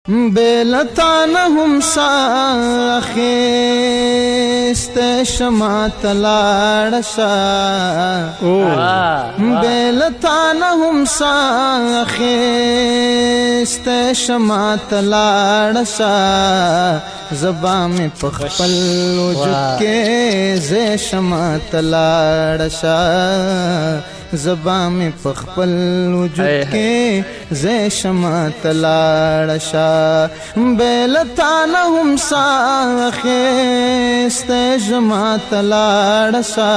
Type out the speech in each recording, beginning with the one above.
بیلتان هم ساخیست شما تلاړشا بیلتان هم ساخیست شما تلاړشا زبا می پخپل وجود کې ز شما تلاړشا زبا می پخپل وجود کې ز شما تلاړشا بیلتان هم ساخیست شما تلاړشا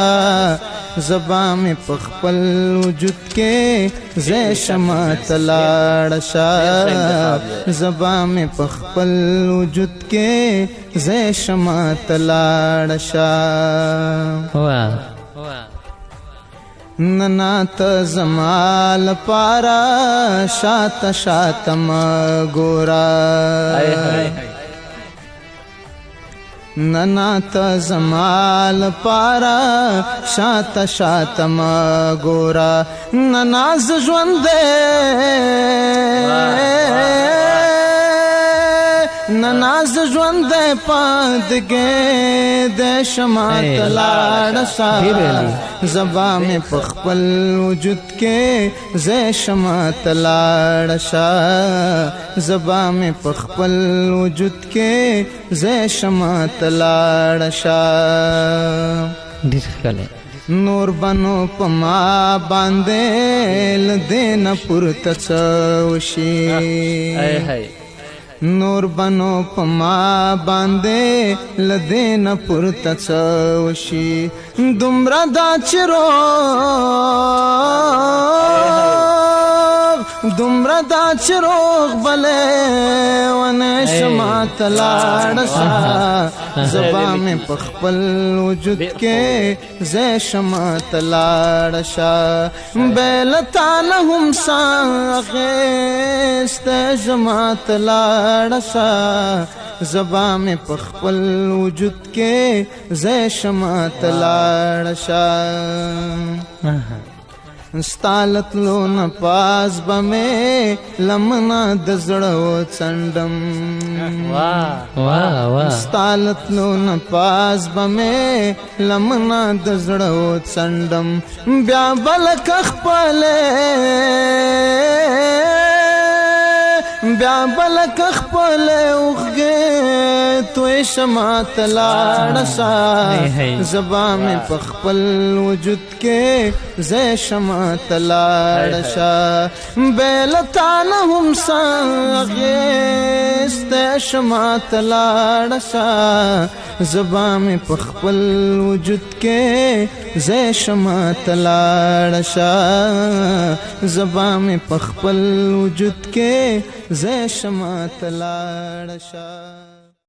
زبا می پخپل وجود کې ز شما تلاړشا زبا می پخپل وجود کې ز شما تلاړشا ننا ته زمال پارا شات شاتم ګورا ننا ته زمال پارا شات شاتم ګورا ننا ز ژوند نناز ژوند پادګې د شما تلاړشا زبا می پخپل وجود کې ز شما تلاړشا زبا می پخپل وجود کې ز شما تلاړشا ډیر ښکلی نور بنو پما باندې لدین پورته څوشي نور بنو پما باندې لدین پورته څوشي دومره دا چرو دومره دا چروغ بلې ونه شما تلاړشا زبا می پخپل وجود کې ز شما تلاړشا بیلتان هم ساخیست شما تلاړشا زبا می پخپل وجود کې ز شما تلاړشا ستالت لو نه پاس بمه لمنا د زړو څنډم ستالت لو نه پاس بمه لمنا د زړو څنډم بیا بلک خپله بیا بلک خپل اوخګې توی شما تلاړشا زبا می پخپل وجود کې ز شما تلاړشا بیلتان هم ساخیست شما تلاړشا زبا می پخپل وجود کې ز شما تلاړشا زبا می پخپل وجود کې ز شما تلاړشا